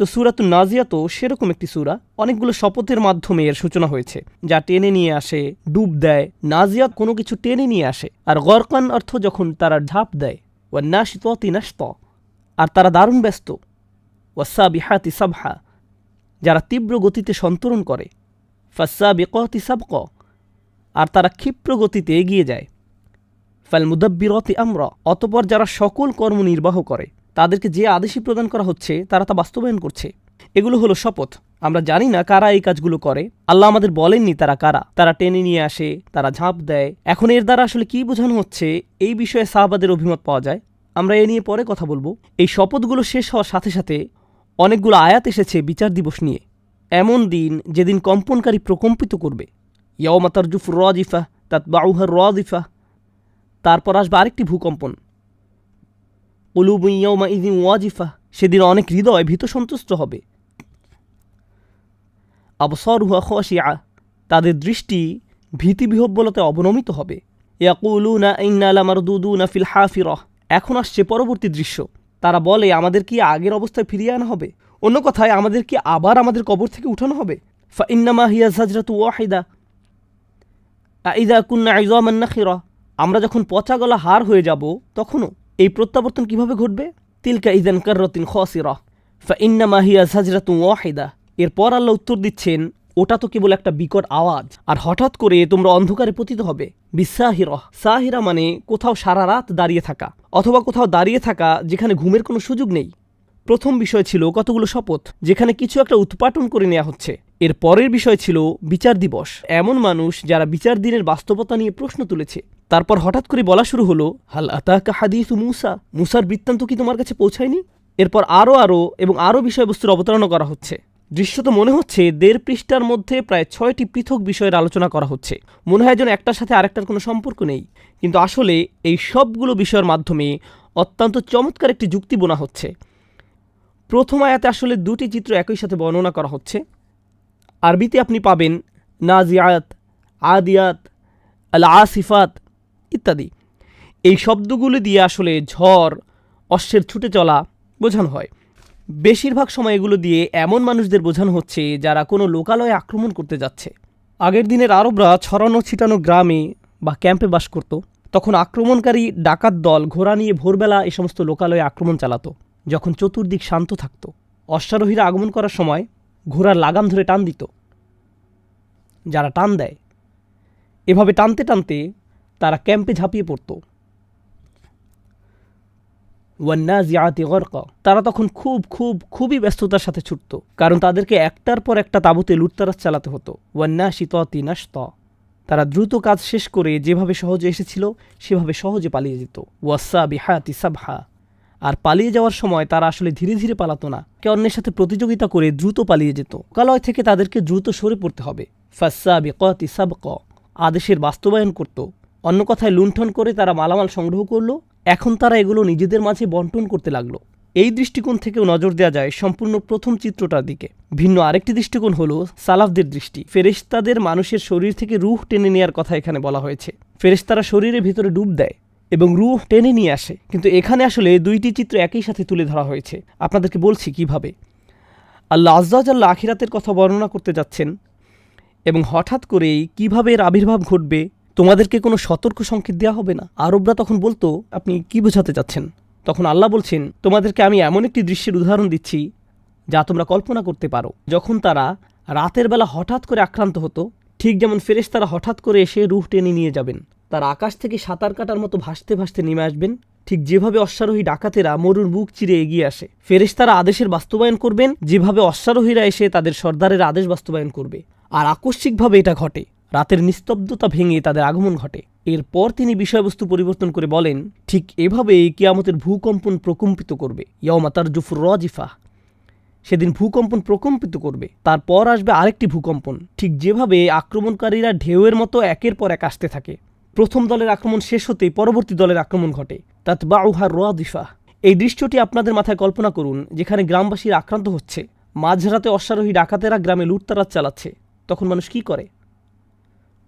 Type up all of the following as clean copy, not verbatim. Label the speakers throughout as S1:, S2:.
S1: তো সূরাতুন নাজিয়াত সেরকম একটি সূরা, অনেকগুলো শপথের মাধ্যমে এর সূচনা হয়েছে, যা টেনে নিয়ে আসে, ডুব দেয়। নাজিয়াত কোনো কিছু টেনে নিয়ে আসে, আর গরকান অর্থ যখন তারা ঝাঁপ দেয়। ওয়া নাশিতাতি নাশতা, আর তারা দারুণ ব্যস্ত। ওয়াসাবিহাতি সাবহা, যারা তীব্র গতিতে সন্তরণ করে। ফাসাবিকাতি সাবকা, আর তারা ক্ষিপ্র গতিতে এগিয়ে যায়। ফাল মুদাব্বিরাতি আমরা, অতঃপর যারা সকল কর্ম নির্বাহ করে, তাদেরকে যে আদেশই প্রদান করা হচ্ছে তারা তা বাস্তবায়ন করছে। এগুলো হলো শপথ। আমরা জানি না কারা এই কাজগুলো করে, আল্লাহ আমাদের বলেননি তারা কারা। তারা টেনে নিয়ে আসে, তারা ঝাঁপ দেয়। এখন এর দ্বারা আসলে কি বোঝানো হচ্ছে এই বিষয়ে সাহাবাদের অভিমত পাওয়া যায়, আমরা এ নিয়ে পরে কথা বলবো। এই শপথগুলো শেষ হওয়ার সাথে সাথে অনেকগুলো আয়াত এসেছে বিচার দিবস নিয়ে। এমন দিন যেদিন কম্পনকারী প্রকম্পিত করবে। ইয়াওমা তারজুফুর রাজিফা তাতবাউহার রাজিফা, তারপর আসবে আরেকটি ভূকম্পন। কুলুবুন ইয়াওমাইযিন ওয়াজিফা, সেদিন অনেক হৃদয় ভীত সন্তুষ্ট হবে। আবসারুহা খাশিআ, তাদের দৃষ্টি ভীতিবিহ্বলতায় অবনমিত হবে। ইয়াকুলুনা ইন্না লামারদুদুনা ফিল হাফিরা, এখন আসছে পরবর্তী দৃশ্য। তারা বলে আমাদের কি আগের অবস্থায় ফিরিয়ে আনা হবে? অন্য কথায় আমাদের কি আবার আমাদের কবর থেকে উঠানো হবে? ফাইন্নামা হিয়া যাজরাতু ওয়াহিদা আইযা কুন্না ইযামান নাখিরা, আমরা যখন পচা গলা হাড় হয়ে যাব তখনও। এই প্রত্যাবর্তন কিভাবে ঘটবে? তিলকা ইযান কাররাতিন খাসিরা ফাইন্নামা হিয়া যাজরাতু ওয়াহিদা, এরপর আল্লাহ উত্তর দিচ্ছেন ওটা তো কেবল একটা বিকট আওয়াজ, আর হঠাৎ করে তোমরা অন্ধকারে পতিত হবে। বিসাহিরা, সাহিরা মানে কোথাও সারা রাত দাঁড়িয়ে থাকা, অথবা কোথাও দাঁড়িয়ে থাকা যেখানে ঘুমের কোনো সুযোগ নেই। প্রথম বিষয় ছিল কতগুলো শপথ, যেখানে কিছু একটা উৎপাটন করে নেওয়া হচ্ছে। এর পরের বিষয় ছিল বিচার দিবস, এমন মানুষ যারা বিচার দিনের বাস্তবতা নিয়ে প্রশ্ন তুলেছে। তারপর হঠাৎ করে বলা শুরু হলো হাল আতাকা হাদিসু মূসা, মূসার বৃত্তান্ত কি তোমার কাছে পৌঁছায়নি? এরপর আরও এবং আরও বিষয়বস্তুর অবতারণা করা হচ্ছে। দৃশ্য তো মনে হচ্ছে 1.5 পৃষ্ঠার মধ্যে প্রায় 6টি পৃথক বিষয়ের আলোচনা করা হচ্ছে। মনে হয় যেন একটার সাথে আরেকটার কোনো সম্পর্ক নেই, কিন্তু আসলে এই সবগুলো বিষয়ের মাধ্যমে অত্যন্ত চমৎকার একটি যুক্তি বোনা হচ্ছে। প্রথম আয়াতে আসলে 2টি চিত্র একই সাথে বর্ণনা করা হচ্ছে। আরবিতে আপনি পাবেন নাজিয়াত, আদিয়াত, আল আসিফাত ইত্যাদি। এই শব্দগুলো দিয়ে আসলে ঝড়, অশ্বের ছুটে চলা বোঝানো হয়। বেশিরভাগ সময় এগুলো দিয়ে এমন মানুষদের বোঝানো হচ্ছে যারা কোনো লোকালয়ে আক্রমণ করতে যাচ্ছে। আগের দিনের আরবরা ছড়ানো ছিটানো গ্রামে বা ক্যাম্পে বাস করত। তখন আক্রমণকারী ডাকাত দল ঘোড়া নিয়ে ভোরবেলা এই সমস্ত লোকালয়ে আক্রমণ চালাতো, যখন চতুর্দিক শান্ত থাকত। অশ্বারোহীরা আগমন করার সময় ঘোড়ার লাগাম ধরে টান দিত। যারা টান দেয়, এভাবে টানতে টানতে তারা ক্যাম্পে ঝাঁপিয়ে পড়ত। ওয়ান্নাজিআতি গরকা, তারা তখন খুবই ব্যস্ততার সাথে ছুটত, কারণ তাদেরকে একটার পর একটা তাঁবুতে লুটতারাজ চালাতে হতো। ওয়ান্নাশিতাতি নাশতা, তারা দ্রুত কাজ শেষ করে যেভাবে সহজে এসেছিল সেভাবে সহজে পালিয়ে যেত। ওয়াসাবিহাতি সাবহা, আর পালিয়ে যাওয়ার সময় তারা আসলে ধীরে ধীরে পালাতো না, কে অন্যের সাথে প্রতিযোগিতা করে দ্রুত পালিয়ে যেত। লোকালয় থেকে তাদেরকে দ্রুত সরে পড়তে হবে। ফাসাবিকাতি সাবকা, আদেশের বাস্তবায়ন করত। অন্য কথায় লুণ্ঠন করে তারা মালামাল সংগ্রহ করলো, এখন তারা এগুলো নিজেদের মাঝে বন্টন করতে লাগলো। এই দৃষ্টিকোণ থেকেও নজর দেওয়া যায় সম্পূর্ণ প্রথম চিত্রটার দিকে। ভিন্ন আরেকটি দৃষ্টিকোণ হলো সালাফদের দৃষ্টি। ফেরেশতাদের মানুষের শরীর থেকে রূহ টেনে নেওয়ার কথা এখানে বলা হয়েছে। ফেরেশতারা শরীরের ভিতরে ডুব দেয় এবং রূহ টেনে নিয়ে আসে, কিন্তু এখানে আসলে 2টি চিত্র একই সাথে তুলে ধরা হয়েছে। আপনাদেরকে বলছি কিভাবে। আল্লাহ আজ্জা ওয়া জাল্লা আখিরাতের কথা বর্ণনা করতে যাচ্ছেন, এবং হঠাৎ করেই কিভাবে এর আবির্ভাব ঘটবে তোমাদেরকে কোনো সতর্ক সংকেত দেওয়া হবে না। আরবরা তখন বলতো আপনি কি বোঝাতে চাচ্ছেন? তখন আল্লাহ বলছেন তোমাদেরকে আমি এমন একটি দৃশ্যের উদাহরণ দিচ্ছি যা তোমরা কল্পনা করতে পারো। যখন তারা রাতের বেলা হঠাৎ করে আক্রান্ত হতো, ঠিক যেমন ফেরেশতারা হঠাৎ করে এসে রূহ টেনে নিয়ে যাবেন, তারা আকাশ থেকে সাঁতার কাটার মতো ভাসতে ভাসতে নেমে আসবেন। ঠিক যেভাবে অশ্বারোহী ডাকাতেরা মরুর বুক চিরে এগিয়ে আসে, ফেরেশতারা আদেশের বাস্তবায়ন করবেন যেভাবে অশ্বারোহীরা এসে তাদের সর্দারের আদেশ বাস্তবায়ন করবে। আর আকস্মিকভাবে এটা ঘটে, রাতের নিস্তব্ধতা ভেঙে তাদের আগমন ঘটে। এরপর তিনি বিষয়বস্তু পরিবর্তন করে বলেন ঠিক এভাবেই কিয়ামতের ভূকম্পন প্রকম্পিত করবে। ইয়াওমা তারজুফুর রাজিফা, সেদিন ভূকম্পন প্রকম্পিত করবে। তারপর আসবে আরেকটি ভূকম্পন, ঠিক যেভাবে আক্রমণকারীরা ঢেউয়ের মতো একের পর এক আসতে থাকে। প্রথম দলের আক্রমণ শেষ হতেই পরবর্তী দলের আক্রমণ ঘটে। তাতবাউহা রাজিফা, এই দৃশ্যটি আপনাদের মাথায় কল্পনা করুন, যেখানে গ্রামবাসীরা আক্রান্ত হচ্ছে, মাঝরাতে অশ্বারোহী ডাকাতেরা গ্রামে লুটতারাজ চালাচ্ছে। তখন মানুষ কি করে?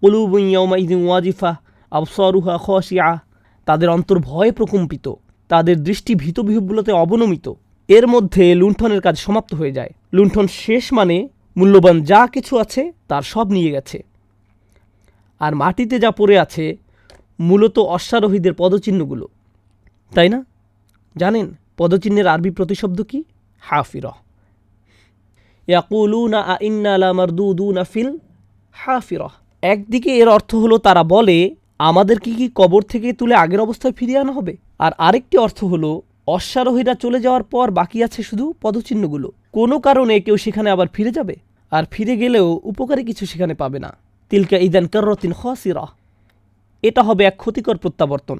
S1: কুলুবুন ইয়াওমাইযিন ওয়াজিফা আবসারুহা খাশিআ, তাদের অন্তর ভয়ে প্রকম্পিত, তাদের দৃষ্টি ভীতবিহ্বলতে অবনমিত। এর মধ্যে লুণ্ঠনের কাজ সমাপ্ত হয়ে যায়। লুণ্ঠন শেষ মানে মূল্যবান যা কিছু আছে তার সব নিয়ে গেছে। আর মাটিতে যা পড়ে আছে মূলত অশ্বারোহীদের পদচিহ্নগুলো, তাই না? জানেন পদচিহ্নের আরবি প্রতিশব্দ কি? হাফিরা। ইয়াকুলুনা আইন্না লামারদুদুনা ফিল হাফিরা। একদিকে এর অর্থ হলো তারা বলে আমাদেরকে কি কবর থেকে তুলে আগের অবস্থায় ফিরিয়ে আনা হবে। আর আরেকটি অর্থ হলো অশ্বারোহীরা চলে যাওয়ার পর বাকি আছে শুধু পদচিহ্নগুলো। কোনো কারণে কেউ সেখানে আবার ফিরে যাবে, আর ফিরে গেলেও উপকারী কিছু সেখানে পাবে না। তিলকা ইদান কাররাতিন খাসিরা। এটা হবে এক ক্ষতিকর প্রত্যাবর্তন।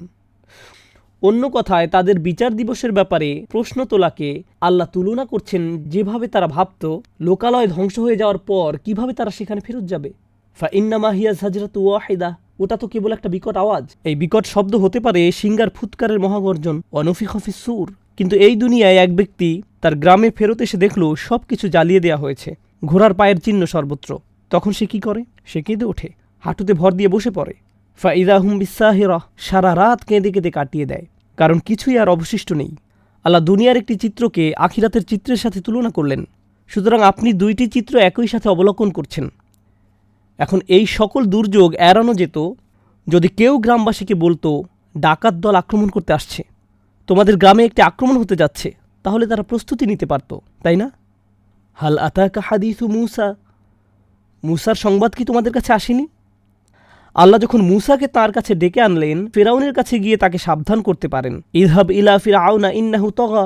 S1: অন্য কথায় তাদের বিচার দিবসের ব্যাপারে প্রশ্ন তোলাকে আল্লাহ তুলনা করছেন যেভাবে তারা ভাবত লোকালয় ধ্বংস হয়ে যাওয়ার পর কিভাবে তারা সেখানে ফেরত যাবে। ফাইন্নামা হিয়া জাজরাতু ওয়াহিদা। ওটা তো কেবল একটা বিকট আওয়াজ। এই বিকট শব্দ হতে পারে সিঙ্গার ফুৎকারের মহাগর্জন, অনুফিখা ফিস-সূর। কিন্তু এই দুনিয়ায় এক ব্যক্তি তার গ্রামে ফেরত এসে দেখল সব কিছু জ্বালিয়ে দেওয়া হয়েছে, ঘোড়ার পায়ের চিহ্ন সর্বত্র। তখন সে কি করে? সে কেঁদে ওঠে, হাঁটুতে ভর দিয়ে বসে পড়ে। ফাইদা হুম বিসাহিরা। সারা রাত কেঁদে কেঁদে কাটিয়ে দেয়, কারণ কিছুই আর অবশিষ্ট নেই। আল্লাহ দুনিয়ার একটি চিত্রকে আখিরাতের চিত্রের সাথে তুলনা করলেন। সুতরাং আপনি দুইটি চিত্র একই সাথে অবলোকন করছেন। এখন এই সকল দুর্যোগ এড়ানো যেত যদি কেউ গ্রামবাসীকে বলতো ডাকাত দল আক্রমণ করতে আসছে, তোমাদের গ্রামে একটি আক্রমণ হতে যাচ্ছে। তাহলে তারা প্রস্তুতি নিতে পারত, তাই না? হাল আতাকা হাদিসু মূসা। মূসার সংবাদ কি তোমাদের কাছে আসেনি? আল্লাহ যখন মূসাকে তার কাছে ডেকে আনলেন, ফিরাউনের কাছে গিয়ে তাকে সাবধান করতে পারেন। ইযহাব ইলা ফিরআউনা ইন্নাহু তাগা।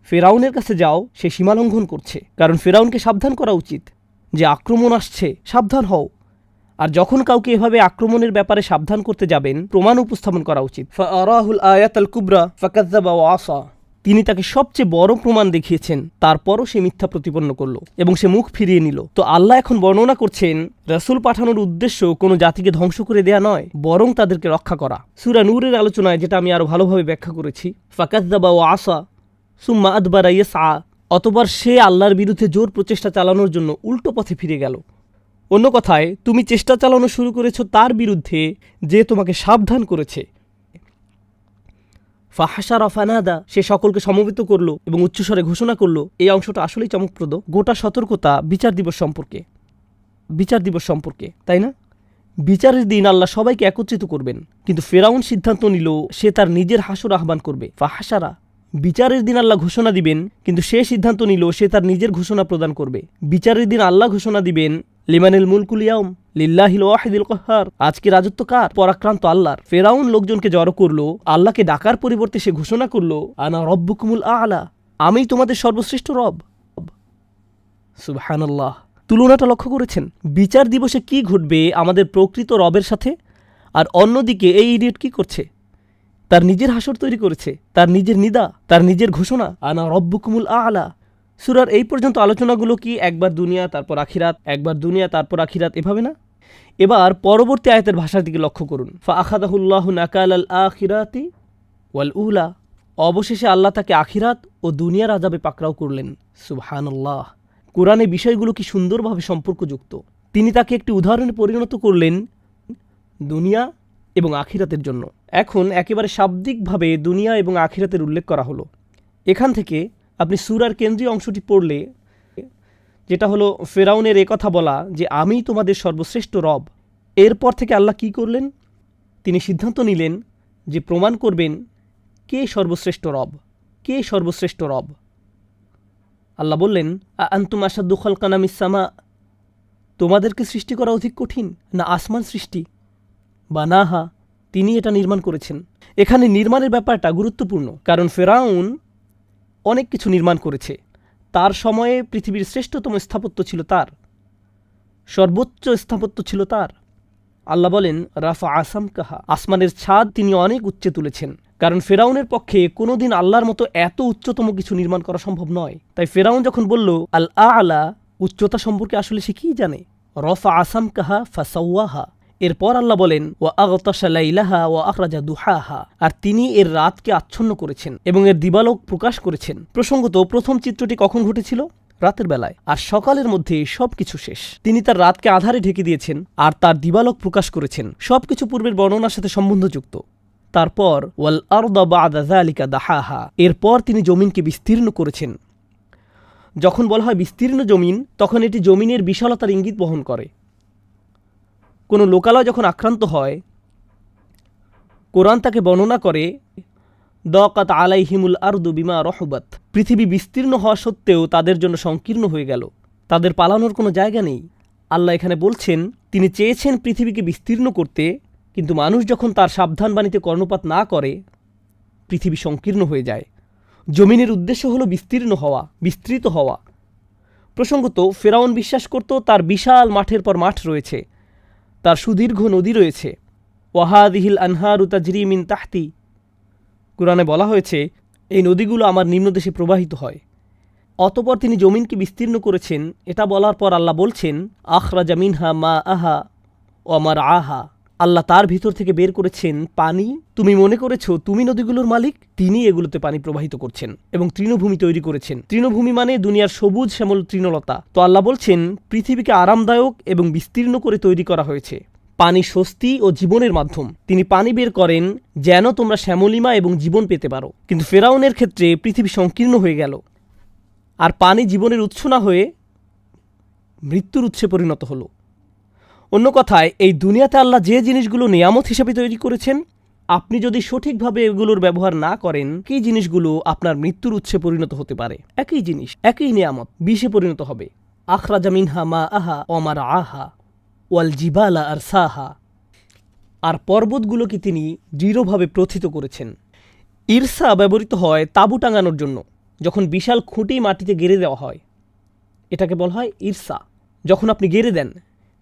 S1: ফিরাউনের কাছে যাও, সে সীমালঙ্ঘন করছে। কারণ ফিরাউনকে সাবধান করা উচিত যে আক্রমণ আসছে, সাবধান হও। আর যখন কাউকে এভাবে আক্রমণের ব্যাপারে সাবধান করতে যাবেন, প্রমাণ উপস্থাপন করা উচিত। ফাআরাহুল আয়াতাল কুবরা ফাকাযযাবা ওয়া আসা। তিনি তাকে সবচেয়ে বড় প্রমাণ দেখিয়েছেন, তারপরও সে মিথ্যা প্রতিপন্ন করলো এবং সে মুখ ফিরিয়ে নিল। তো আল্লাহ এখন বর্ণনা করছেন রাসূল পাঠানোর উদ্দেশ্য কোনো জাতিকে ধ্বংস করে দেয়া নয়, বরং তাদেরকে রক্ষা করা। সূরা নূরের আলোচনায় যেটা আমি আরো ভালোভাবে ব্যাখ্যা করেছি, ফাকাযযাবা ওয়া আসা সুম্মা আদবারা ইয়াসআ। অতঃপর সে আল্লাহর বিরুদ্ধে জোর প্রচেষ্টা চালানোর জন্য উল্টো পথে ফিরে গেল। অন্য কথায় তুমি চেষ্টা চালানো শুরু করেছ তার বিরুদ্ধে যে তোমাকে সাবধান করেছে। ফাহাশারা ফানাদা। সে সকলকে সমবেত করলো এবং উচ্চস্বরে ঘোষণা করলো। এই অংশটা আসলেই চমকপ্রদ। গোটা সতর্কতা বিচার দিবস সম্পর্কে, তাই না? বিচারের দিন আল্লাহ সবাইকে একত্রিত করবেন, কিন্তু ফেরাউন সিদ্ধান্ত নিল সে তার নিজের হাসর আহ্বান করবে। ফাহাশারা। বিচারের দিন আল্লাহ ঘোষণা দিবেন, কিন্তু সে সিদ্ধান্ত নিল সে তার নিজের ঘোষণা প্রদান করবে। বিচারের দিন আল্লাহ ঘোষণা দিবেন, লিমানিল মুলকুল ইয়াউম লিল্লাহিল ওয়াহিদিল কাহ্হার। আজকে রাজত্ব কার? পরাক্রান্ত আল্লাহর। ফেরাউন লোকজনকে জড়ো করলো, আল্লাহকে ডাকার পরিবর্তে সে ঘোষণা করলো, আনা রব্বুকুমুল আ'লা। আমি তোমাদের সর্বশ্রেষ্ঠ রব। সুবহানাল্লাহ। তুলনাটা লক্ষ্য করেছেন? বিচার দিবসে কি ঘটবে আমাদের প্রকৃত রবের সাথে, আর অন্যদিকে এই ইডিয়েট কি করছে? তার নিজের হাসর তৈরি করেছে, তার নিজের নিদা, তার নিজের ঘোষণা, আনা রব্বুকুমুল আ'লা। সূরার এই পর্যন্ত আলোচনাগুলো কি একবার দুনিয়া তারপর আখিরাত, একবার দুনিয়া তারপর আখিরাত, এভাবে না? এবার পরবর্তী আয়াতের ভাষার দিকে লক্ষ্য করুন। ফাআখাযাহুল্লাহু নাকালাল আখিরাতি ওয়াল উলা। অবশেষে আল্লাহ তাকে আখিরাত ও দুনিয়ার আযাবে পাকড়াও করলেন। সুবহানাল্লাহ। কোরআনে বিষয়গুলো কি সুন্দরভাবে সম্পর্কযুক্ত। তিনি তাকে একটি উদাহরণে পরিণত করলেন দুনিয়া এবং আখিরাতের জন্য। এখন একেবারে শাব্দিকভাবে দুনিয়া এবং আখিরাতের উল্লেখ করা হলো। এখান থেকে আপনি সূরার কেন্দ্রীয় অংশটি পড়লে, যেটা হলো ফেরাউনের একথা বলা যে আমি তোমাদের সর্বশ্রেষ্ঠ রব, এরপর থেকে আল্লাহ কি করলেন? তিনি সিদ্ধান্ত নিলেন যে প্রমাণ করবেন কে সর্বশ্রেষ্ঠ রব, কে সর্বশ্রেষ্ঠ রব। আল্লাহ বললেন, আনতুম আশাদ্দু খালকান মিস সামা। তোমাদেরকে সৃষ্টি করা অধিক কঠিন না আসমান সৃষ্টি? বানাহা। তিনি এটা নির্মাণ করেছেন। এখানে নির্মাণের ব্যাপারটা গুরুত্বপূর্ণ, কারণ ফেরাউন অনেক কিছু নির্মাণ করেছে। তার সময়ে পৃথিবীর শ্রেষ্ঠতম স্থাপত্য ছিল তার, সর্বোচ্চ স্থাপত্য ছিল তার। আল্লাহ বলেন, রাফা আসাম কাহা। আসমানের ছাদ তিনি অনেক উচ্চে তুলেছেন, কারণ ফেরাউনের পক্ষে কোনোদিন আল্লাহর মতো এত উচ্চতম কিছু নির্মাণ করা সম্ভব নয়। তাই ফেরাউন যখন বলল আল আ'লা, উচ্চতা সম্পর্কে আসলে সে কি জানে? রফা আসাম কাহা ফাসাওয়াহা। এরপর আল্লাহ বলেন, ওয়া আগতাশা লাইলাহা ওয়া আখরাজা দুহাহা। আর তিনি এর রাতকে আচ্ছন্ন করেছেন এবং এর দিবালোক প্রকাশ করেছেন। প্রসঙ্গত প্রথম চিত্রটি কখন ঘটেছিল? রাতের বেলায়। আর সকালের মধ্যে সবকিছু শেষ। তিনি তার রাতকে আধারে ঢেকে দিয়েছেন আর তার দিবালোক প্রকাশ করেছেন। সবকিছু পূর্বের বর্ণনার সাথে সম্বন্ধযুক্ত। তারপর ওয়াল আরদা বা'দা যালিকা দাহাহা, এরপর তিনি জমিনকে বিস্তীর্ণ করেছেন। যখন বলা হয় বিস্তীর্ণ জমিন, তখন এটি জমিনের বিশালতার ইঙ্গিত বহন করে। কোনো লোকালয় যখন আক্রান্ত হয়, কোরআন তাকে বর্ণনা করে দাকাত আলাইহিমুল আরদু বিমা রহবাত, পৃথিবী বিস্তীর্ণ হওয়া সত্ত্বেও তাদের জন্য সংকীর্ণ হয়ে গেল, তাদের পালানোর কোনো জায়গা নেই। আল্লাহ এখানে বলছেন তিনি চেয়েছেন পৃথিবীকে বিস্তীর্ণ করতে, কিন্তু মানুষ যখন তার সাবধানবাণীতে কর্ণপাত না করে, পৃথিবী সংকীর্ণ হয়ে যায়। জমিনের উদ্দেশ্য হলো বিস্তীর্ণ হওয়া, বিস্তৃত হওয়া। প্রসঙ্গত ফেরাউন বিশ্বাস করত তার বিশাল মাঠের পর মাঠ রয়েছে, তার সুদীর্ঘ নদী রয়েছে। ওয়াহাদিহিল আনহারু তাজরি মিন তাহতি, কুরআনে বলা হয়েছে এই নদীগুলো আমার নিম্নদেশে প্রবাহিত হয়। অতপর তিনি জমিনকে বিস্তীর্ণ করেছেন। এটা বলার পর আল্লাহ বলছেন আখরাজা মিনহা মা আহা ওয়ামার আহা, আল্লাহ তার ভিতর থেকে বের করেছেন পানি। তুমি মনে করেছো তুমি নদীগুলোর মালিক? তিনি এগুলোতে পানি প্রবাহিত করছেন এবং তৃণভূমি তৈরি করেছেন। তৃণভূমি মানে দুনিয়ার সবুজ শ্যামল তৃণলতা। তো আল্লাহ বলছেন পৃথিবীকে আরামদায়ক এবং বিস্তীর্ণ করে তৈরি করা হয়েছে। পানি স্বস্তি ও জীবনের মাধ্যম। তিনি পানি বের করেন যেন তোমরা শ্যামলিমা এবং জীবন পেতে পারো। কিন্তু ফেরাউনের ক্ষেত্রে পৃথিবী সংকীর্ণ হয়ে গেল, আর পানি জীবনের উৎস না হয়ে মৃত্যুর উৎসে পরিণত হলো। অন্য কথায় এই দুনিয়াতে আল্লাহ যে জিনিসগুলো নিয়ামত হিসেবে তৈরি করেছেন, আপনি যদি সঠিকভাবে এগুলোর ব্যবহার না করেন, এই জিনিসগুলো আপনার মৃত্যুর উৎসে পরিণত হতে পারে। একই জিনিস, একই নিয়ামত বিষে পরিণত হবে। আখরাজা মিনহা মা আহা ওমার আহা ওয়াল জিবালা আর সাহা, আর পর্বতগুলোকে তিনি দৃঢ়ভাবে প্রথিত করেছেন। ইরসা ব্যবহৃত হয় তাঁবু টাঙানোর জন্য, যখন বিশাল খুঁটি মাটিতে গেড়ে দেওয়া হয়, এটাকে বলা হয় ইরসা। যখন আপনি গেড়ে দেন,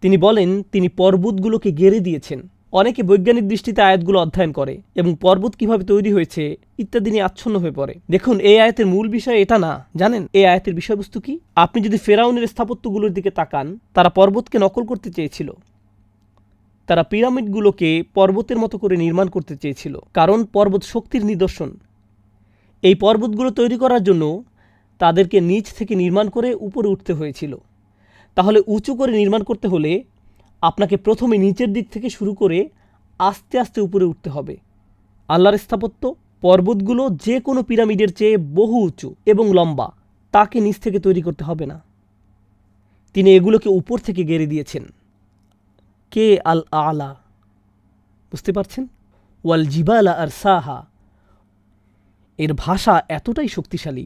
S1: তিনি বলেন তিনি পর্বতগুলোকে গেড়ে দিয়েছেন। অনেকে বৈজ্ঞানিক দৃষ্টিতে আয়াতগুলো অধ্যয়ন করে এবং পর্বত কিভাবে তৈরি হয়েছে ইত্যাদি নিয়ে আচ্ছন্ন হয়ে পড়ে। দেখুন, এই আয়াতের মূল বিষয় এটা না। জানেন এই আয়াতের বিষয়বস্তু কি? আপনি যদি ফেরাউনের স্থাপত্যগুলোর দিকে তাকান, তারা পর্বতকে নকল করতে চেয়েছিল। তারা পিরামিডগুলোকে পর্বতের মতো করে নির্মাণ করতে চেয়েছিল, কারণ পর্বত শক্তির নিদর্শন। এই পর্বতগুলো তৈরি করার জন্য তাদেরকে নিচ থেকে নির্মাণ করে উপরে উঠতে হয়েছিল। তাহলে উঁচু করে নির্মাণ করতে হলে আপনাকে প্রথমে নিচের দিক থেকে শুরু করে আস্তে আস্তে উপরে উঠতে হবে। আল্লাহর স্থাপত্য, পর্বতগুলো যে কোনো পিরামিডের চেয়ে বহু উঁচু এবং লম্বা, তাকে নিচ থেকে তৈরি করতে হবে না। তিনি এগুলোকে উপর থেকে গেড়ে দিয়েছেন। কে আল আলা, বুঝতে পারছেন? ওয়াল জিবালা আর সাহা, এর ভাষা এতটাই শক্তিশালী।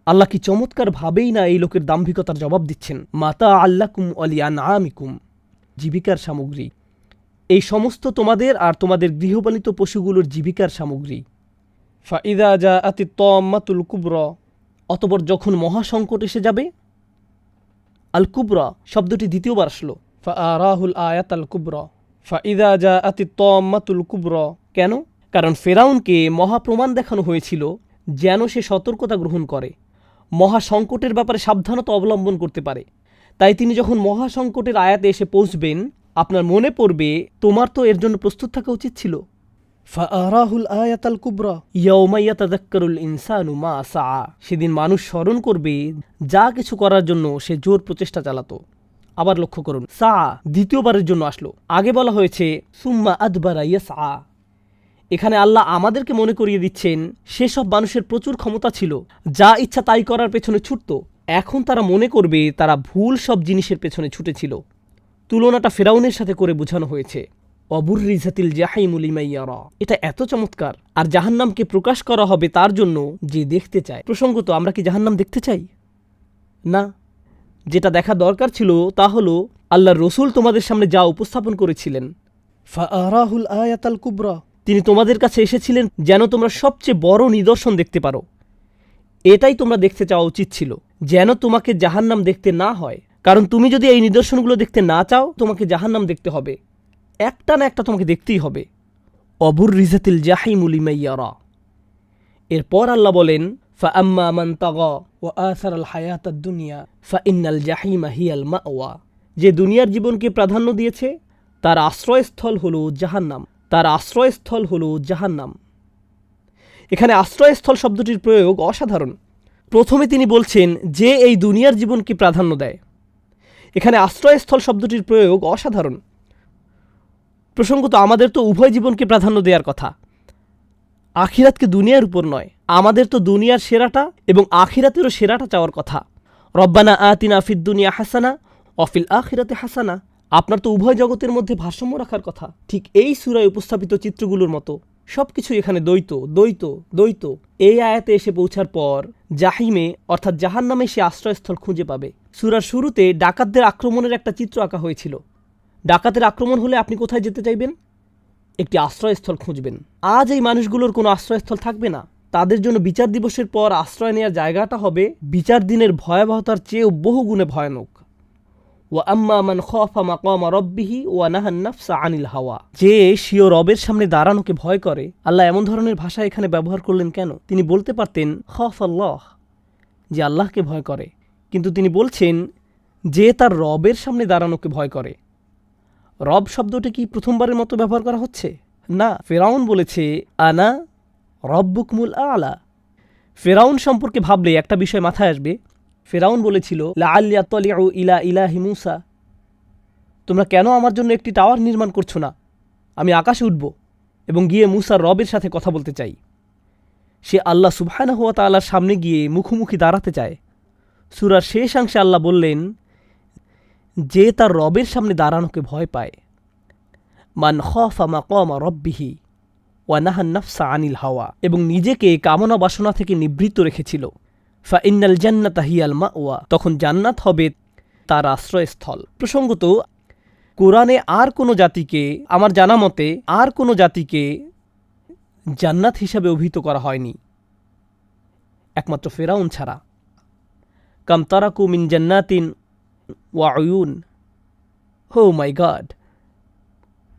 S1: আল্লাহ কি চমৎকার ভাবেই না এই লোকের দাম্ভিকতার জবাব দিচ্ছেন। মাতা আল্লাকুম ওয়ালিয়ান আমিকুম, জীবিকার সামগ্রী। এই সমস্ত তোমাদের আর তোমাদের গৃহপালিত পশুগুলোর জীবিকার সামগ্রী। ফাইদা জাআতি তাম্মাতুল কুবরা, অতঃপর যখন মহাসংকট এসে যাবে। আল কুবরা শব্দটি দ্বিতীয়বার আসলো। ফাআরাহুল আয়াত আল কুবরা, ফাইদা জাআতি তাম্মাতুল কুবরা। কেন? কারণ ফেরাউনকে মহাপ্রমাণ দেখানো হয়েছিল যেন সে সতর্কতা গ্রহণ করে, মহাসংকটের ব্যাপারে সাবধানতা অবলম্বন করতে পারে। তাই তিনি যখন মহাসংকটের আয়াতে এসে পৌঁছবেন, আপনার মনে পড়বে তোমার তো এর জন্য প্রস্তুত থাকা উচিত ছিল। ফাআরাহুল আয়াতাল কুবরা ইয়াউমা ইয়াতাযাক্কারুল ইনসানু মা সাআ, সেদিন মানুষ স্মরণ করবে যা কিছু করার জন্য সে জোর প্রচেষ্টা চালাতো। আবার লক্ষ্য করুন, সাআ দ্বিতীয়বারের জন্য আসলো। আগে বলা হয়েছে সুম্মা আদবারা ইয়াসআ। এখানে আল্লাহ আমাদেরকে মনে করিয়ে দিচ্ছেন সেসব মানুষের প্রচুর ক্ষমতা ছিল, যা ইচ্ছা তাই করার পেছনে ছুটত। এখন তারা মনে করবে তারা ভুল সব জিনিসের পেছনে ছুটেছিল। তুলনাটা ফেরাউনের সাথে করে বোঝানো হয়েছে। অবুররিজাতিল জাহিমু লিমান ইয়ারা, এটা এত চমৎকার। আর জাহান্নামকে প্রকাশ করা হবে তার জন্য যে দেখতে চায়। প্রসঙ্গত, আমরা কি জাহান্নাম দেখতে চাই? না। যেটা দেখা দরকার ছিল তা হলো আল্লাহর রসুল তোমাদের সামনে যা উপস্থাপন করেছিলেন। ফাআরাহুল আয়াতাল কুবরা, তিনি তোমাদের কাছে এসেছিলেন যেন তোমরা সবচেয়ে বড় নিদর্শন দেখতে পারো। এটাই তোমরা দেখতে চাওয়া উচিত ছিল, যেন তোমাকে জাহান্নাম দেখতে না হয়। কারণ তুমি যদি এই নিদর্শনগুলো দেখতে না চাও, তোমাকে জাহান্নাম দেখতে হবে। একটা না একটা তোমাকে দেখতেই হবে। অবুররিজাতিল জাহিমু লিমান ইয়ারা। এরপর আল্লাহ বলেন ফাআম্মা মান তাগা ওয়া আসারাল হায়াতাদ দুনিয়া ফাইন্নাল জাহিমা হিয়াল মাওয়া। যে দুনিয়ার জীবনকে প্রাধান্য দিয়েছে তার আশ্রয়স্থল হলো জাহান্নাম। তার আশ্রয়স্থল হলো জাহান্নাম। এখানে আশ্রয়স্থল শব্দটির প্রয়োগ অসাধারণ। প্রথমে তিনি বলছেন যে এই দুনিয়ার জীবনকে প্রাধান্য দেয়। এখানে আশ্রয়স্থল শব্দটির প্রয়োগ অসাধারণ। প্রসঙ্গত আমাদের তো উভয় জীবনকে প্রাধান্য দেওয়ার কথা। আখিরাতকে দুনিয়ার উপর নয়। আমাদের তো দুনিয়ার সেরাটা এবং আখিরাতেরও সেরাটা চাওয়ার কথা। রব্বানা আতিনা ফিদ দুনিয়া হাসানা অফিল আখিরাতে হাসানা। আপনার তো উভয় জগতের মধ্যে ভারসাম্য রাখার কথা। ঠিক এই সূরায় উপস্থাপিত চিত্রগুলোর মতো সবকিছু এখানে দ্বৈত দ্বৈত দ্বৈত। এই আয়াতে এসে পৌঁছার পর জাহিমে অর্থাৎ জাহান্নামে সে আশ্রয়স্থল খুঁজে পাবে। সূরার শুরুতে ডাকাতদের আক্রমণের একটা চিত্র আঁকা হয়েছিল। ডাকাতের আক্রমণ হলে আপনি কোথায় যেতে চাইবেন? একটি আশ্রয়স্থল খুঁজবেন। আজ এই মানুষগুলোর কোনো আশ্রয়স্থল থাকবে না। তাদের জন্য বিচার দিবসের পর আশ্রয় নেওয়ার জায়গাটা হবে বিচার দিনের ভয়াবহতার চেয়েও বহুগুণে ভয়ানক। ওয়া আম্মা মান খাফা মাকামা রাব্বিহি ওয়া নাহান নাফসা আনিল হাওয়া। যে স্বীয় রবের সামনে দাঁড়ানোকে ভয় করে। আল্লাহ এমন ধরনের ভাষা এখানে ব্যবহার করলেন কেন? তিনি বলতে পারতেন খাফ আল্লাহ, যে আল্লাহকে ভয় করে, কিন্তু তিনি বলছেন যে তার রবের সামনে দাঁড়ানোকে ভয় করে। রব শব্দটি কি প্রথমবারের মতো ব্যবহার করা হচ্ছে? না। ফেরাউন বলেছে আনা রব্বুকুমুল আলা। ফেরাউন সম্পর্কে ভাবলে একটা বিষয় মাথায় আসবে। ফেরাউন বলেছিল লাআল্লি আত্তালিউ ইলা ইলাহি মূসা, তোমরা কেন আমার জন্য একটি টাওয়ার নির্মাণ করছো না? আমি আকাশে উঠব এবং গিয়ে মূসার রবের সাথে কথা বলতে চাই। সে আল্লাহ সুবহানাহু ওয়া তাআলার সামনে গিয়ে মুখোমুখি দাঁড়াতে চায়। সূরার শেষ অংশে আল্লাহ বললেন যে তার রবের সামনে দাঁড়ানোকে ভয় পায়। মান খাফা মাকামা রাব্বিহি ওয়া নাহান নাফসা আনিল হাওয়া, এবং নিজেকে কামনা বাসনা থেকে নিবৃত্ত রেখেছিল। ফা ইন্নাল জান্নাতা হিয়াল মাওয়া, তখন জান্নাত হবে তার আশ্রয়স্থল। প্রসঙ্গত, কোরআনে আর কোনো জাতিকে, আমার জানা মতে আর কোনো জাতিকে জান্নাত হিসাবে অভিহিত করা হয়নি একমাত্র ফেরাউন ছাড়া। কাম তারাকু মিন জান্নাতিন ওয়া উয়ুন, হো মাই গড,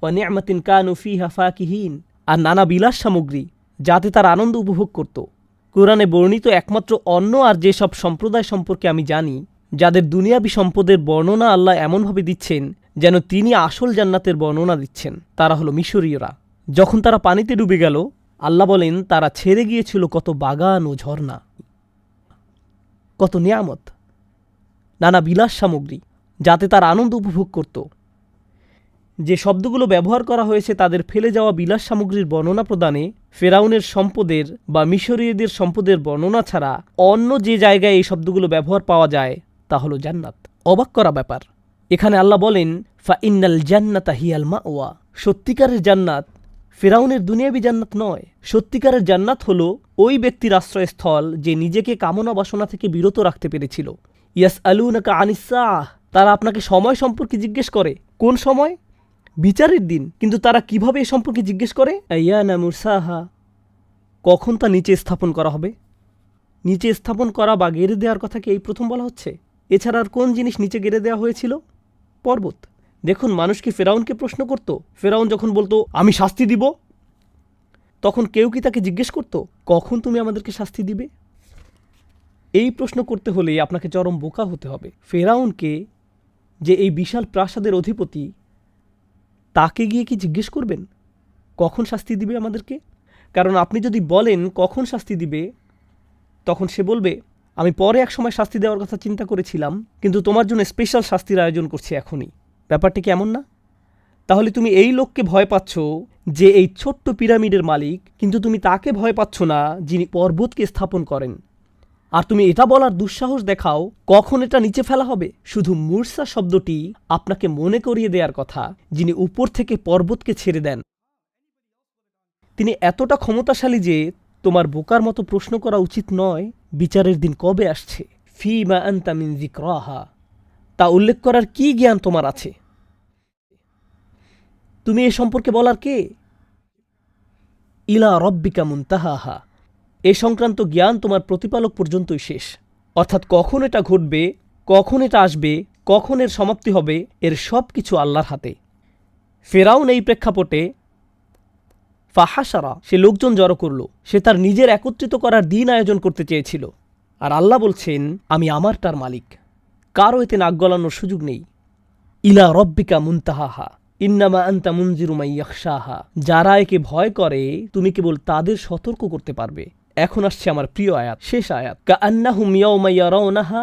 S1: ওয়া নি'মাতিন কানু ফিহা ফাকিহিন, আর নানা বিলাস সামগ্রী যাতে তার আনন্দ উপভোগ করত। কোরআনে বর্ণিত একমাত্র অন্য আর যেসব সম্প্রদায় সম্পর্কে আমি জানি যাদের দুনিয়াবি সম্পদের বর্ণনা আল্লাহ এমনভাবে দিচ্ছেন যেন তিনি আসল জান্নাতের বর্ণনা দিচ্ছেন, তারা হলো মিশরীয়রা। যখন তারা পানিতে ডুবে গেল, আল্লাহ বলেন তারা ছেড়ে গিয়েছিল কত বাগান ও ঝর্ণা, কত নিয়ামত, নানা বিলাস সামগ্রী যাতে তার আনন্দ উপভোগ করত। যে শব্দগুলো ব্যবহার করা হয়েছে তাদের ফেলে যাওয়া বিলাস সামগ্রীর বর্ণনা প্রদানে ফেরাউনের সম্পদের বা মিশরীয়দের সম্পদের বর্ণনা ছাড়া অন্য যে জায়গায় এই শব্দগুলো ব্যবহার পাওয়া যায় তা হলো জান্নাত। অবাক করা ব্যাপার, এখানে আল্লাহ বলেন ফা ইন্নাল জান্নাতা হিয়াল মাওয়া। সত্যিকারের জান্নাত ফেরাউনের দুনিয়াবি জান্নাত নয়। সত্যিকারের জান্নাত হলো ওই ব্যক্তির আশ্রয়স্থল যে নিজেকে কামনা বাসনা থেকে বিরত রাখতে পেরেছিল। ইয়াসআলুনাকা আনিস সাআহ, তারা আপনাকে সময় সম্পর্কে জিজ্ঞেস করে। কোন সময়? বিচারের দিন। কিন্তু তারা কিভাবে এ সম্পর্কে জিজ্ঞেস করে? আইয়ানা মুরসাহা, কখন তা নিচে স্থাপন করা হবে? নিচে স্থাপন করা বা গেড়ে দেওয়ার কথা কি এই প্রথম বলা হচ্ছে? এছাড়া আর কোন জিনিস নিচে গেড়ে দেওয়া হয়েছিল? পর্বত। দেখুন, মানুষ কি ফেরাউনকে প্রশ্ন করত? ফেরাউন যখন বলতো আমি শাস্তি দিব, তখন কেউ কি তাকে জিজ্ঞেস করত কখন তুমি আমাদেরকে শাস্তি দিবে? এই প্রশ্ন করতে হলে আপনাকে চরম বোকা হতে হবে। ফেরাউনকে, যে এই বিশাল প্রাসাদের অধিপতি, তাকে গিয়ে কি জিজ্ঞেস করবেন কখন শাস্তি দিবে আমাদেরকে? কারণ আপনি যদি বলেন কখন শাস্তি দিবে, তখন সে বলবে আমি পরে এক সময় শাস্তি দেওয়ার কথা চিন্তা করেছিলাম, কিন্তু তোমার জন্য স্পেশাল শাস্তির আয়োজন করছি এখনই। ব্যাপারটি কি এমন না? তাহলে তুমি এই লোককে ভয় পাচ্ছ যে এই ছোট্ট পিরামিডের মালিক, কিন্তু তুমি তাকে ভয় পাচ্ছ না যিনি পর্বতকে স্থাপন করেন। আর তুমি এটা বলার দুঃসাহস দেখাও কখন এটা নিচে ফেলা হবে। শুধু মুরসা শব্দটি আপনাকে মনে করিয়ে দেওয়ার কথা যিনি উপর থেকে পর্বতকে ছেড়ে দেন। তিনি এতটা ক্ষমতাশালী যে তোমার বোকার মতো প্রশ্ন করা উচিত নয় বিচারের দিন কবে আসছে। ফিমা আনতা মিন যিকরাহা, তা উল্লেখ করার কি জ্ঞান তোমার আছে? তুমি এ সম্পর্কে বলার কে? ইলা রব্বিকা মুনতাহাহা, এ সংক্রান্ত জ্ঞান তোমার প্রতিপালক পর্যন্তই শেষ। অর্থাৎ কখন এটা ঘটবে, কখন এটা আসবে, কখন এর সমাপ্তি হবে, এর সব কিছু আল্লাহর হাতে। ফেরাউন এই প্রেক্ষাপটে ফাহাসারা, সে লোকজন জড়ো করল। সে তার নিজের একত্রিত করার দিন আয়োজন করতে চেয়েছিল। আর আল্লাহ বলছেন আমি আমারটার মালিক, কারও এতে নাক গলানোর সুযোগ নেই। ইলা রব্বিকা মুনতাহাহা ইন্নামা আনতা মুনজিরু মান ইয়াখশাহা, যারা একে ভয় করে তুমি কেবল তাদের সতর্ক করতে পারবে। এখন আসছে আমার প্রিয় আয়াত, শেষ আয়াত। কাআন্নাহুম ইয়াওমা ইয়ারাউনাহা,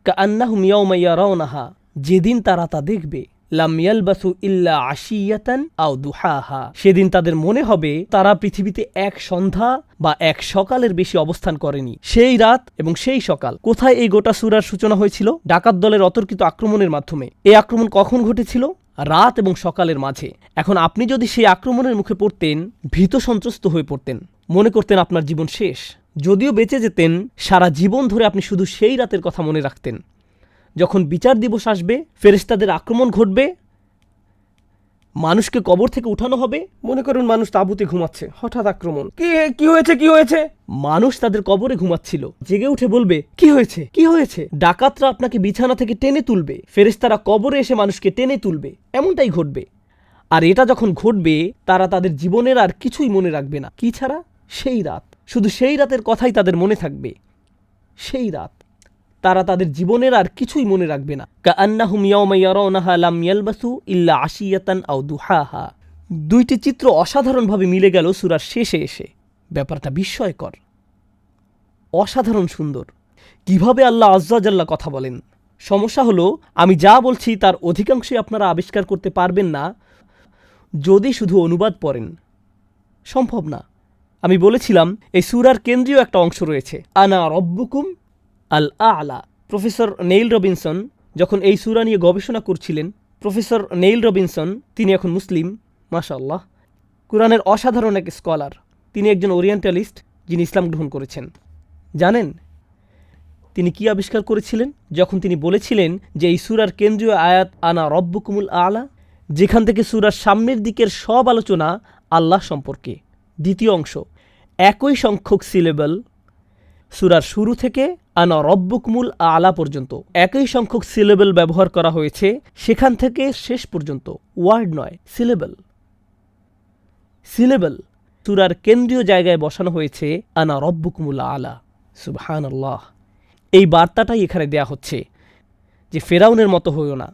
S1: কাআন্নাহুম ইয়াওমা ইয়ারাউনাহা, যেদিন তারা তা দেখবে। লাম ইয়ালবাসু ইল্লা আশিয়াতান আও দুহাহা। সেদিন তাদের মনে হবে তারা পৃথিবীতে এক সন্ধ্যা বা এক সকালের বেশি অবস্থান করেনি। সেই রাত এবং সেই সকাল। কোথায় এই গোটা সূরার সূচনা হয়েছিল? ডাকাত দলের অতর্কিত আক্রমণের মাধ্যমে। এই আক্রমণ কখন ঘটেছিল? রাত এবং সকালের মাঝে। এখন আপনি যদি সেই আক্রমণের মুখে পড়তেন, ভীত সন্ত্রস্ত হয়ে পড়তেন, মনে করতেন আপনার জীবন শেষ। যদিও বেঁচে যেতেন, সারা জীবন ধরে আপনি শুধু সেই রাতের কথা মনে রাখতেন যখন বিচার দিবস আসবে, ফেরেশতাদের আক্রমণ ঘটবে, মানুষকে কবর থেকে উঠানো হবে। মনে করুন মানুষ তাঁবুতে ঘুমাচ্ছে, হঠাৎ আক্রমণ। কি হয়েছে? মানুষ তাদের কবরে ঘুমাচ্ছিল, জেগে উঠে বলবে কি হয়েছে। ডাকাতরা আপনাকে বিছানা থেকে টেনে তুলবে, ফেরেশতারা কবরে এসে মানুষকে টেনে তুলবে। এমনটাই ঘটবে। আর এটা যখন ঘটবে, তারা তাদের জীবনের আর কিছুই মনে রাখবে না। কি ছাড়া? সেই রাত। শুধু সেই রাতের কথাই তাদের মনে থাকবে। সেই রাত। তারা তাদের জীবনের আর কিছুই মনে রাখবে না। কাআন্নাহুম ইয়াওমা ইয়ারাউনাহা লাম ইয়ালবাসু ইল্লা আশিয়াতান আও দুহাহা। দুইটি চিত্র অসাধারণভাবে মিলে গেল সূরার শেষে এসে। ব্যাপারটা বিস্ময়কর, অসাধারণ সুন্দর। কিভাবে আল্লাহ আজ্জা জাল্লা কথা বলেন। সমস্যা হলো, আমি যা বলছি তার অধিকাংশই আপনারা আবিষ্কার করতে পারবেন না যদি শুধু অনুবাদ পড়েন। সম্ভব না। আমি বলেছিলাম এই সূরার কেন্দ্রীয় একটা অংশ রয়েছে, আনা রব্বুকুম আল আ'লা। প্রফেসর নেইল রবিনসন যখন এই সূরা নিয়ে গবেষণা করছিলেন, প্রফেসর নেইল রবিনসন, তিনি এখন মুসলিম, মাশাআল্লাহ, কুরআনের অসাধারণ এক স্কলার। তিনি একজন ওরিয়েন্টালিস্ট যিনি ইসলাম গ্রহণ করেছেন। জানেন তিনি কি আবিষ্কার করেছিলেন যখন তিনি বলেছিলেন যে এই সূরার কেন্দ্রীয় আয়াত আনা রব্বুকুমুল আ'লা, যেখান থেকে সূরার সামনের দিকের সব আলোচনা আল্লাহ সম্পর্কে। দ্বিতীয় অংশ, একই সংখ্যক সিলেবল, সূরার শুরু থেকে আনা রব্বুকুমুল আ'লা পর্যন্ত একই সংখ্যক সিলেবল ব্যবহার করা হয়েছে, সেখান থেকে শেষ পর্যন্ত। ওয়ার্ড নয়, সিলেবল। সূরার কেন্দ্রীয় জায়গায় বসানো হয়েছে আনা রব্বুকুমুল আ'লা। সুবহানাল্লাহ। এই বার্তাটাই এখানে দেয়া হচ্ছে যে ফেরাউনের মতো হইও না।